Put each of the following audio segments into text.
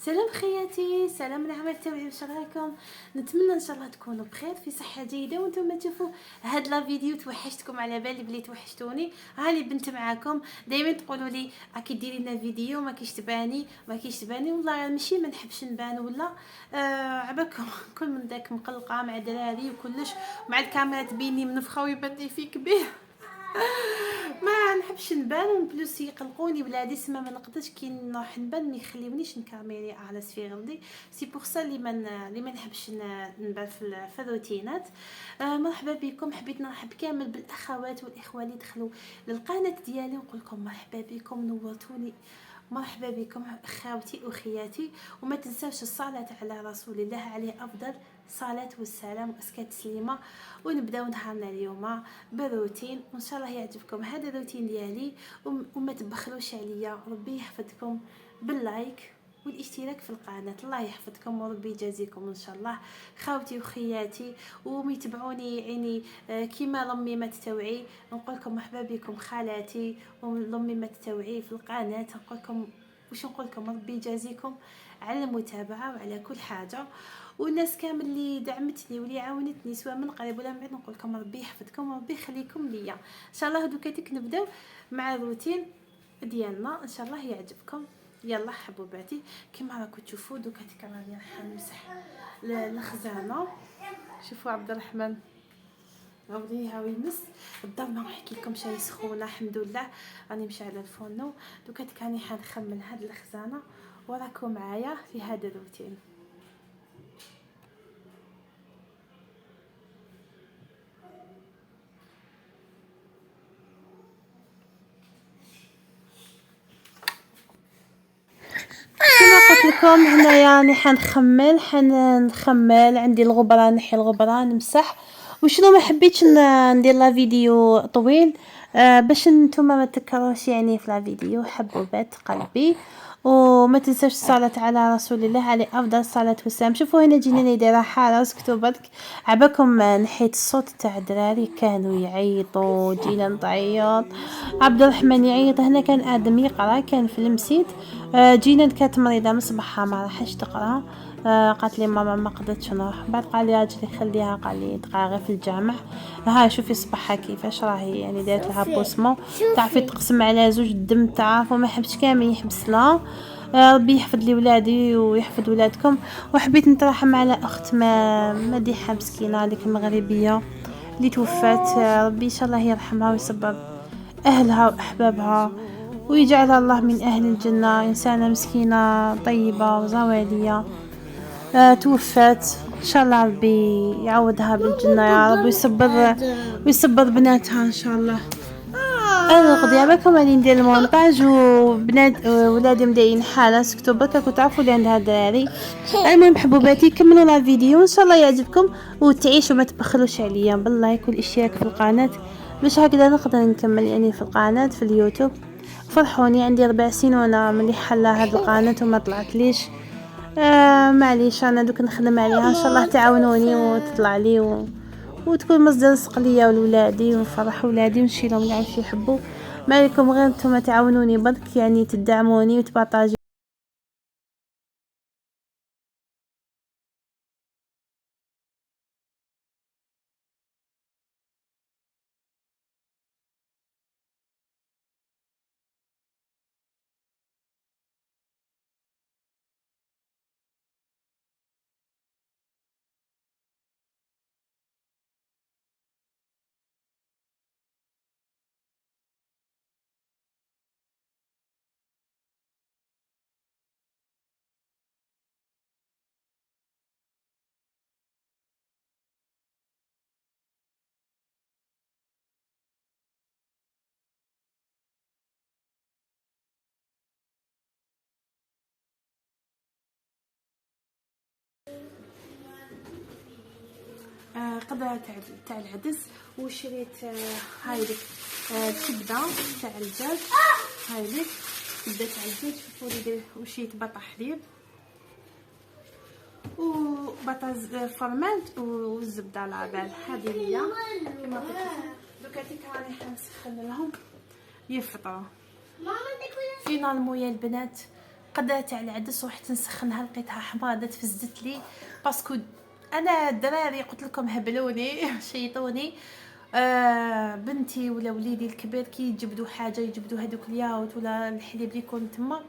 سلام خياتي، سلام العمل تاوعي، واش راكم؟ نتمنى ان شاء الله تكونوا بخير في صحه جيده وانتم تشوفوا هاد لا فيديو. توحشتكم على بالي بلي توحشتوني. هاني بنت معاكم. دائما تقولوا لي راكي ديري لنا فيديو ما كيشتباني والله ماشي ما نحبش نبان ولا عباكم كل من داك مقلقه مع دراري وكلش، مع الكاميرا تبيني منفخه ويبان لي في كبير. ما نحبش نبان وبلوس يقلقوني ولادي، سما ما نقدرش كي نروح نبان ما يخليونيش نكاميري على في غلدي. سي بور سا اللي ما نحبش نبان في الروتينات. مرحبا بكم. حبيت نرحب كامل بالاخوات والاخوه اللي دخلوا للقناه ديالي ونقول لكم مرحبا بكم، نورتوني. مرحبا بكم خاوتي وخياتي، وما تنساوش الصلاه على رسول الله عليه افضل صلاة والسلام وأزكى تسليمة. ونبداو نهارنا اليوم بروتين، وان شاء الله يعجبكم هذا الروتين ديالي وما تبخلوش عليا. ربي يحفظكم باللايك والاشتراك في القناه. الله يحفظكم وربي يجازيكم ان شاء الله خاوتي وخياتي وميتبعوني يعني كيما لامي ما تتوعي. نقول لكم مرحبا بكم خالاتي ولامي ما تتوعي في القناه. نقول لكم واش نقول لكم، ربي يجازيكم على المتابعه وعلى كل حاجه، والناس كامل اللي دعمتني واللي عاونتني سواء من قريب ولا من بعيد. نقول لكم ربي يحفظكم وربي يخليكم ليا ان شاء الله. دوكاتيك نبداو مع الروتين ديالنا ان شاء الله يعجبكم. يلا حبوباتي كما راكم تشوفوا دوكاتيك راني راح نمسح الخزانه. شوفوا عبد الرحمن غادي هاوي يمس الدار. ما نحكي لكم شي سخونه الحمد لله، راني مشعله الفرن. دوكاتيك راني حنخمن هاد الخزانه وراكم معايا في هذا الروتين. كما قلت لكم هنايا راني حنخمل عندي الغبره، نحي الغبره نمسح. وشنو ما حبيتش ندير لا فيديو طويل باش نتوما ما تكروش يعني في لا فيديو. حبوبات قلبي، وما تنساوش الصلاه على رسول الله عليه افضل الصلاه والسلام. شوفوا هنا جيني دايره حاله سكتوا برك عباكم. نحيت الصوت تاع الدراري كانوا يعيطوا، جينا نعيط، عبد الرحمن يعيط، هنا كان ادم يقرا كان في المسجد. جينا كانت مريضه من صباحها ما راحش تقرا. قالت لي ماما ما قدرتش نروح. بعد قال لي اجلي خليها، قال لي تقرا غير في الجامع. هاي شوفي صباحها كيفاش راهي يعني دارت لها بوسمو. تعرفي تقسم على زوج الدم تعرفوا ما حبش كامل يحبس لها. ربي يحفظ لي ولادي ويحفظ ولادكم. وحبيت نترحم على اخت ما مديحه مسكينه هذيك المغربيه اللي توفات. ربي ان شاء الله يرحمها ويصبر اهلها واحبابها ويجعلها الله من اهل الجنه. انسانه مسكينه طيبه وزواليه توفات. ان شاء الله ربي يعوضها بالجنه يا رب، ويصبر بناتها ان شاء الله. انا القضيه بكم راني ندير المونتاج وبنات ولادي مدايرين حاله سكتوا برك راكم تعرفوا اللي عندها الدراري. المهم حبوباتي كملوا لا فيديو ان شاء الله يعجبكم وتعيشوا ما تبخلوش عليا باللايك والاشتراك في القناه باش هكذا نقدر نكمل يعني في القناه في اليوتيوب. فرحوني عندي 4 سنين وانا ملي حلا هاد القناه وما طلعت ليش. معليش انا دوك نخدم عليها ان شاء الله تعاونوني وتطلع لي وتكون مصدر رزق ليا ولولادي ونفرح ولادي ونشي لهم كاع واش يحبوا. ما عليكم غير نتوما تعاونوني برك يعني تدعموني وتبارطاجي. قدرة تاع العدس. وشريت هاي ديك الكبده تاع الدجاج. هاي ديك كبده تاع الدجاج. شوفوا لي وشيت بطاط حليب وبطاز فرمانت والزبده لابال. هذه هي كما قلت دوكاتيك راني حنسخن لهم يفطروا. فينا المويه البنات القدا تاع العدس ورحت نسخنها لقيتها حماضه تفزدت لي باسكو انا الدراري قلت لكم هبلوني شيطوني. بنتي ولا وليدي الكبير كي يجبدوا حاجه يجبدوا هذوك الياوت ولا الحليب اللي يكون تما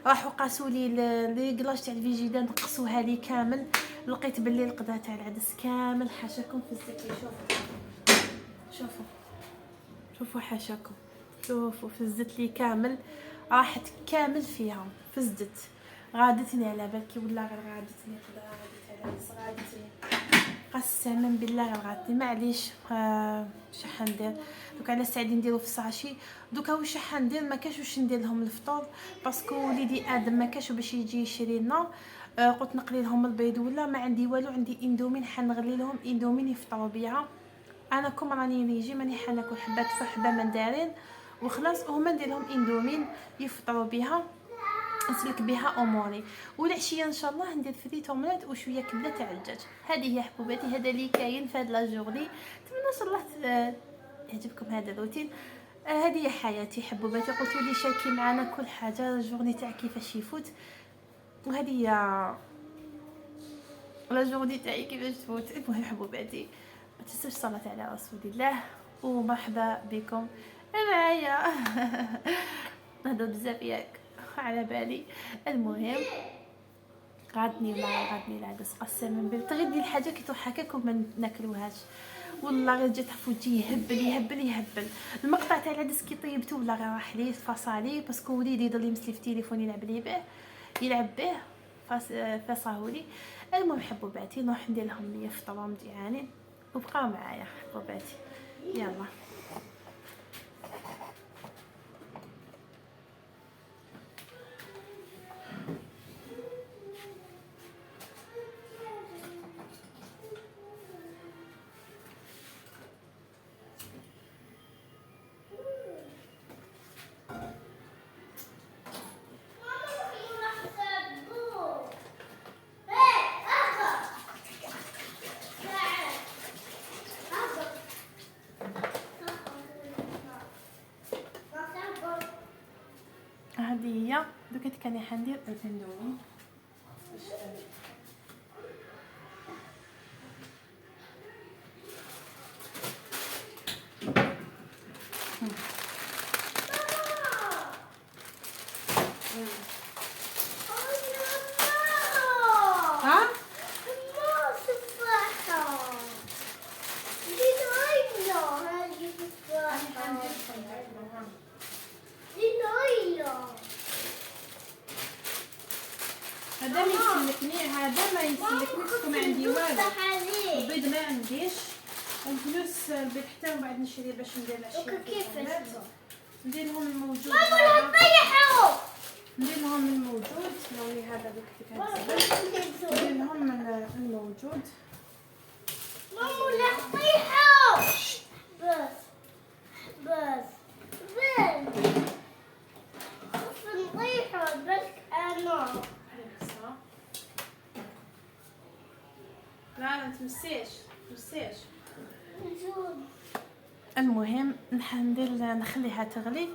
راحوا قاسوا لي لي كلاش تاع الفيجيدا نقصوها لي كامل. لقيت باللي القدا تاع العدس كامل حاشاكم فزت لي. شوفوا شوفوا حاشاكم شوفوا فزت لي كامل راحت كامل فيها فزدت غادتني على بالكي ولا غير غادتني غادتني قسما بالله غادتني معليش. شحال ندير دوكا على سعدي نديرو في الساشي دوكا واش حندير ما كاش واش ندير لهم الفطور باسكو وليدي ادم ما كاش باش يجي يشري لنا. قلت نقلي لهم البيض ولا ما عندي والو عندي اندومي حنغلي لهم اندومي يفطروا بيها. انا كوم راني نيجي ماني حناكل حبات فحبه مندارين وخلاص هما ندير لهم اندومين يفطروا بها نسلك بها اموري. والعشيه ان شاء الله ندير فريت اومليت وشويه كبده تاع الدجاج. هذه هي حبوباتي هذا اللي كاين في هاد لا جورني. نتمنى ان شاء الله يعجبكم هذا الروتين. هذه هي حياتي حبوباتي. قلتوا لي شاركي معنا كل حاجه الجورني تاع كيفاش يفوت وهذه هي لا جورني تاعي كيفاش تفوت. المهم حبوباتي ما تنسوش الصلاه على رسول الله ومرحبا بكم معايا. نهضر بزاف ياك على بالي. المهم غادني العدس قسما بالله تغدي الحاجه كي تروح هكاك ما ناكلوهاش والله غير جات فوتي يهبل. المقطع تاع العدس كي طيبته ولا غير راح لي فصالي باسكو وليدي يضل يمسلي في تليفون يلعب به فصاهولي. المهم حبوباتي نروح ندير لهم ليا فطور مزيانين وبقاو معايا حبوباتي يلا. هذه هي دوكا كاني حندير الاندومي هذا ما يسلكني ما عندي والو البيض ما عنديش والفلوس البيض حتى من بعد نشري باش ندير العشيه كيفاش ندير لهم الموجود ندير لهم الموجود نوري هذا دوك ندير لهم الموجود ماما لا تطيحوا بس نطيحوا بس انا لا تمسيش المهم نخليها تغلي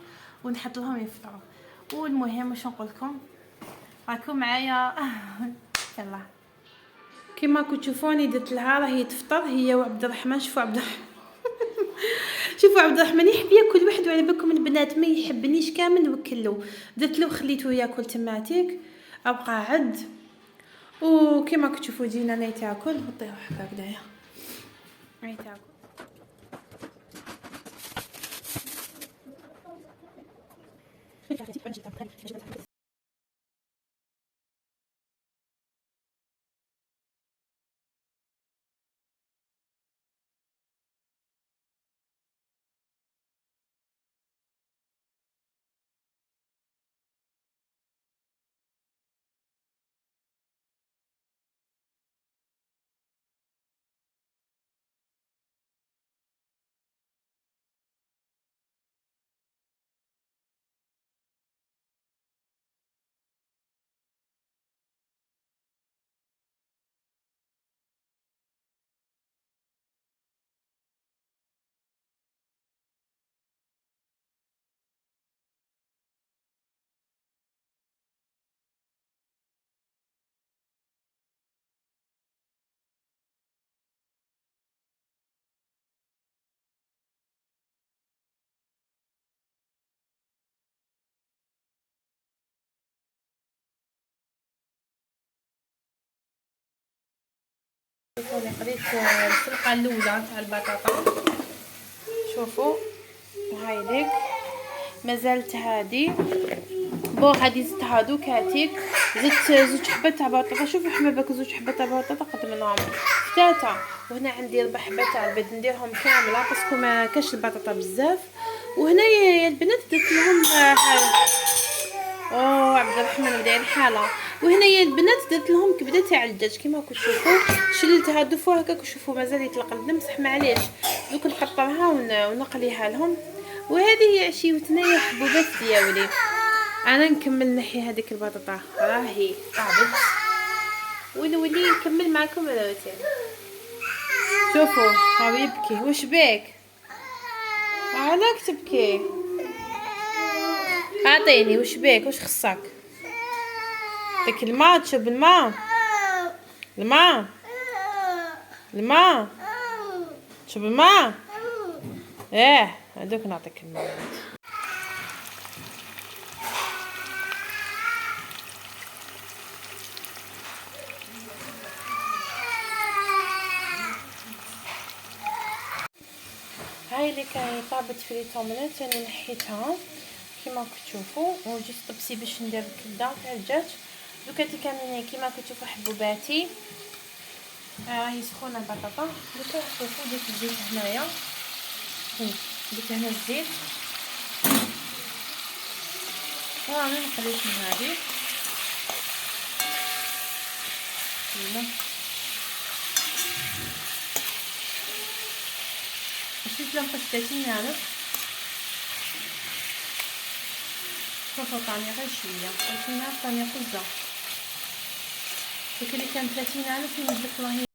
ونحط لهم يفطروا. والمهم واش نقول لكم راكم معايا. يلا كيما راكم تشوفوني درت لها راهي تفطر هي وعبد الرحمن. شوفوا عبد الرحمن شوفوا عبد الرحمن يحب ياكل وحده على بالكم البنات ما يحبنيش كامل نوكلو درت له وخليته ياكل تماتيك ابقى عد وكيما راكم تشوفوا جينا انا تاكل نطيح هكذايا تاكل شوفوا انا قريت السلقه الاولى تاع البطاطا. شوفوا هاي ليك مازالت هادي بو هادي زدت هادو كاتيك زدت زوج حبات تاع بطاطا. شوفوا حبابك زوج حبات تاع بطاطا قد منهم ثلاثه. وهنا عندي 4 حبات تاع البيض نديرهم كامله باسكو ما كاش البطاطا بزاف. وهنا يا البنات درت لهم حاله. عبد الرحمن بداين حاله. وهنا يا البنات درت لهم كبده تاع الدجاج كيما راكم تشوفوا. شللتها دفوه هكاك وشوفوا مازال يتلقى نمسح معليش دوك نقطرها ونقليها لهم. وهذه هي عشيوتنا يا حبوبات ديالي. انا نكمل نحي هذيك البطاطا راهي طابت ونولي نكمل معكم الروتين. شوفوا هاو يبكي. واش بيك؟ علاك تبكي؟ اعطيني واش بيك؟ واش خصك؟ داك الماء تشرب الماء. الماء تشرب الماء. هذوك نعطيك الماء. هاي اللي كاين طابت في الطومونات انا نحيتها كيما راكم تشوفوا وجيت طبسي باش ندير الكبده تاع الدجاج. دوكا كاملين كيما راكم تشوفوا حبوباتي راهي سخونه البطاطا. دوكا شوفوا درت الزيت هنايا درت هنا الزيت وانا نقليت من هذه نسيت لهم قشتين نعرف. شوفوا طاني غير شويه قلتينا طاني قزه دوك اللي كان 30,000 نجيب الله.